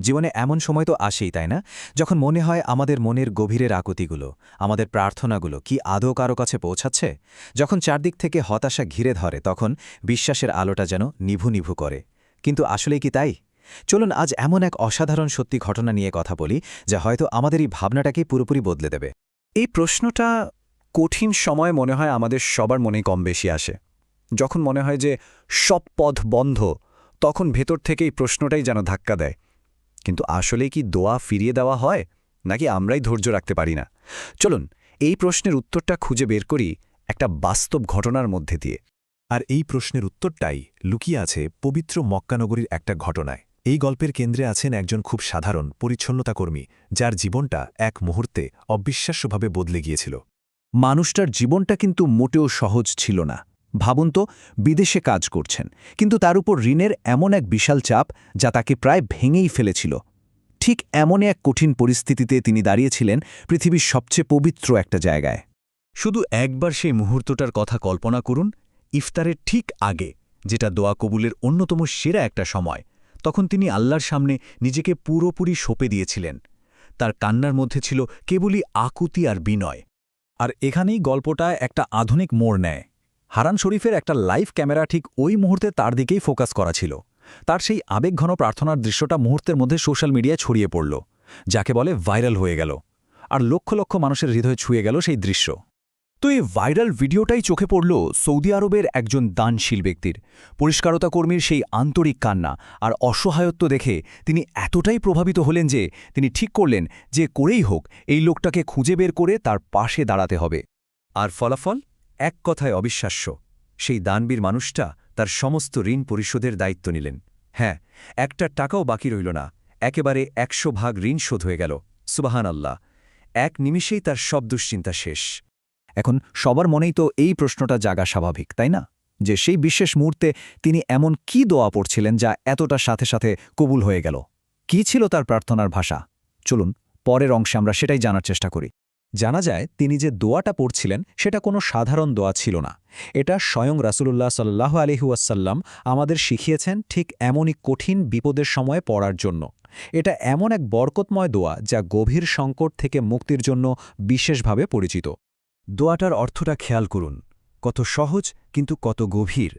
জীবনে এমন সময় তো আসেই, তাই না? যখন মনে হয় আমাদের মনের গভীরের আকুতিগুলো, আমাদের প্রার্থনাগুলো কি আদৌ কারো কাছে পৌঁছাচ্ছে? যখন চারদিক থেকে হতাশা ঘিরে ধরে তখন বিশ্বাসের আলোটা যেন নিভু নিভু করে। কিন্তু আসলেই কি তাই? চলুন আজ এমন এক অসাধারণ সত্যি ঘটনা নিয়ে কথা বলি, যা হয়তো আমাদের এই ভাবনাটাকেই পুরোপুরি বদলে দেবে। এই প্রশ্নটা কঠিন সময় মনে হয় আমাদের সবার মনেই কম বেশি আসে। যখন মনে হয় যে সব পথ বন্ধ, তখন ভেতর থেকে এই প্রশ্নটাই যেন ধাক্কা দেয়। কিন্তু আসলে কি দোয়া ফিরিয়ে দেওয়া হয়, নাকি আমরাই ধৈর্য রাখতে পারি না? চলুন এই প্রশ্নের উত্তরটা খুঁজে বের করি একটা বাস্তব ঘটনার মধ্যে দিয়ে। আর এই প্রশ্নের উত্তরটাই লুকিয়ে আছে পবিত্র মক্কানগরীর একটা ঘটনায়। এই গল্পের কেন্দ্রে আছেন একজন খুব সাধারণ পরিচ্ছন্নতাকর্মী, যার জীবনটা এক মুহূর্তে অবিশ্বাস্যভাবে বদলে গিয়েছিল। মানুষটার জীবনটা কিন্তু মোটেও সহজ ছিল না। ভাবুন তো, বিদেশে কাজ করছেন, কিন্তু তার উপর ঋণের এমন এক বিশাল চাপ যা তাকে প্রায় ভেঙেই ফেলেছিল। ঠিক এমনই এক কঠিন পরিস্থিতিতে তিনি দাঁড়িয়েছিলেন পৃথিবীর সবচেয়ে পবিত্র একটা জায়গায়। শুধু একবার সেই মুহূর্তটার কথা কল্পনা করুন, ইফতারের ঠিক আগে, যেটা দোয়া কবুলের অন্যতম সেরা একটা সময়। তখন তিনি আল্লাহর সামনে নিজেকে পুরোপুরি সঁপে দিয়েছিলেন। তার কান্নার মধ্যে ছিল কেবলই আকুতি আর বিনয়। আর এখানেই গল্পটা একটা আধুনিক মোড় নেয়। হারান শরীফের একটা লাইভ ক্যামেরা ঠিক ওই মুহূর্তে তার দিকেই ফোকাস করা ছিল। তার সেই আবেগঘন প্রার্থনার দৃশ্যটা মুহূর্তের মধ্যে সোশ্যাল মিডিয়ায় ছড়িয়ে পড়ল, যাকে বলে ভাইরাল হয়ে গেল। আর লক্ষ লক্ষ মানুষের হৃদয়ে ছুঁয়ে গেল সেই দৃশ্য। তো এই ভাইরাল ভিডিওটাই চোখে পড়ল সৌদি আরবের একজন দানশীল ব্যক্তির। পরিষ্কারতা কর্মীর সেই আন্তরিক কান্না আর অসহায়ত্ব দেখে তিনি এতটাই প্রভাবিত হলেন যে তিনি ঠিক করলেন যে করেই হোক এই লোকটাকে খুঁজে বের করে তার পাশে দাঁড়াতে হবে। আর ফলাফল এক কথায় অবিশ্বাস্য। সেই দানবীর মানুষটা তার সমস্ত ঋণ পরিশোধের দায়িত্ব নিলেন। হ্যাঁ, একটা টাকাও বাকি রইল না। একেবারে 100% ঋণ শোধ হয়ে গেল। সুবাহান আল্লাহ! এক নিমিষেই তার সব দুশ্চিন্তা শেষ। এখন সবার মনেই তো এই প্রশ্নটা জাগা স্বাভাবিক, তাই না? যে সেই বিশেষ মুহূর্তে তিনি এমন কি দোয়া পড়ছিলেন যা এতটা সাথে সাথে কবুল হয়ে গেল? কি ছিল তার প্রার্থনার ভাষা? চলুন পরের অংশে আমরা সেটাই জানার চেষ্টা করি। জানা যায় তিনি যে দোয়াটা পড়ছিলেন সেটা কোনো সাধারণ দোয়া ছিল না। এটা স্বয়ং রাসূলুল্লাহ সাল্লাল্লাহু আলাইহি ওয়াসাল্লাম আমাদের শিখিয়েছেন ঠিক এমনই কঠিন বিপদের সময়ে পড়ার জন্য। এটা এমন এক বরকতময় দোয়া যা গভীর সংকট থেকে মুক্তির জন্য বিশেষভাবে পরিচিত। দোয়াটার অর্থটা খেয়াল করুন, কত সহজ কিন্তু কত গভীর।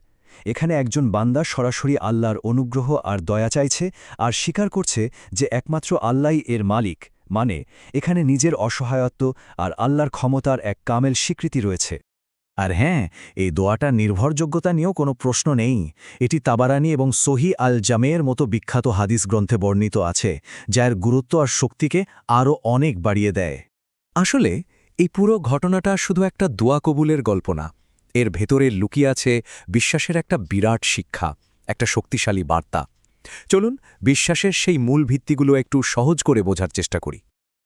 এখানে একজন বান্দা সরাসরি আল্লাহর অনুগ্রহ আর দয়া চাইছে আর স্বীকার করছে যে একমাত্র আল্লাহই এর মালিক। মানে এখানে নিজের অসহায়ত্ব আর আল্লাহর ক্ষমতার এক কামেল স্বীকৃতি রয়েছে। আর হ্যাঁ, এই দোয়াটা নির্ভরযোগ্যতা নিয়েও কোনো প্রশ্ন নেই। এটি তাবারানী এবং সহি আল জামের মতো বিখ্যাত হাদিস গ্রন্থে বর্ণিত আছে, যার গুরুত্ব আর শক্তিকে আরও অনেক বাড়িয়ে দেয়। আসলে এই পুরো ঘটনাটা শুধু একটা দোয়া কবুলের গল্প না। এর ভেতরে লুকিয়ে আছে বিশ্বাসের একটা বিরাট শিক্ষা, একটা শক্তিশালী বার্তা। চলুন বিশ্বাসের সেই মূল ভিত্তিগুলো একটু সহজ করে বোঝার চেষ্টা করি।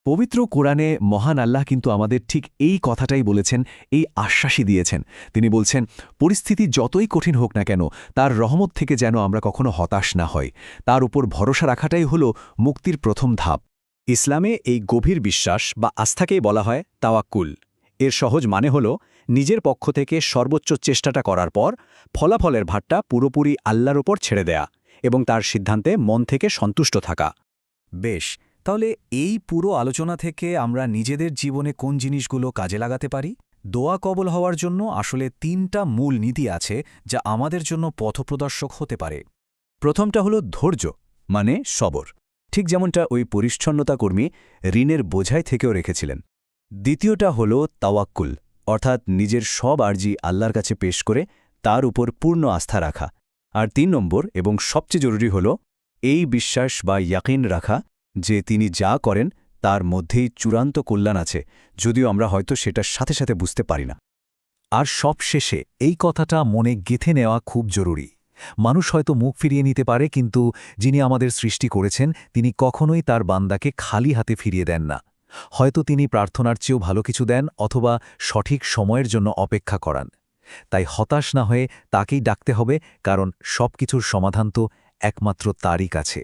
পবিত্র কোরআনে মহান আল্লাহ কিন্তু আমাদের ঠিক এই কথাটাই বলেছেন, এই আশ্বাসই দিয়েছেন। তিনি বলছেন, পরিস্থিতি যতই কঠিন হোক না কেন, তার রহমত থেকে যেন আমরা কখনো হতাশ না হই। তার উপর ভরসা রাখাটাই হল মুক্তির প্রথম ধাপ। ইসলামে এই গভীর বিশ্বাস বা আস্থাকেই বলা হয় তাওয়াক্কুল। এর সহজ মানে হল নিজের পক্ষ থেকে সর্বোচ্চ চেষ্টাটা করার পর ফলাফলের ভারটা পুরোপুরি আল্লাহর ওপর ছেড়ে দেয়া এবং তার সিদ্ধান্তে মন থেকে সন্তুষ্ট থাকা। বেশ, তাহলে এই পুরো আলোচনা থেকে আমরা নিজেদের জীবনে কোন জিনিসগুলো কাজে লাগাতে পারি? দোয়া কবুল হওয়ার জন্য আসলে 3টা মূল নীতি আছে যা আমাদের জন্য পথপ্রদর্শক হতে পারে। প্রথমটা হলো ধৈর্য, মানে সবর, ঠিক যেমনটা ওই পরিচ্ছন্নতা কর্মী ঋণের বোঝাই থেকেও রেখেছিলেন। দ্বিতীয়টা হলো তাওয়াক্কুল, অর্থাৎ নিজের সব আর্জি আল্লাহর কাছে পেশ করে তার উপর পূর্ণ আস্থা রাখা। আর 3 নম্বর এবং সবচেয়ে জরুরি হল এই বিশ্বাস বা ইয়াকিন রাখা যে তিনি যা করেন তার মধ্যেই চূড়ান্ত কল্যাণ আছে, যদিও আমরা হয়তো সেটার সাথে সাথে বুঝতে পারি না। আর সবশেষে এই কথাটা মনে গেঁথে নেওয়া খুব জরুরি। মানুষ হয়তো মুখ ফিরিয়ে নিতে পারে, কিন্তু যিনি আমাদের সৃষ্টি করেছেন তিনি কখনোই তার বান্দাকে খালি হাতে ফিরিয়ে দেন না। হয়তো তিনি প্রার্থনার চেয়েও ভালো কিছু দেন অথবা সঠিক সময়ের জন্য অপেক্ষা করান। তাই হতাশ না হয়ে তাকেই ডাকতে হবে, কারণ সবকিছুর সমাধান তো একমাত্র তারই কাছে।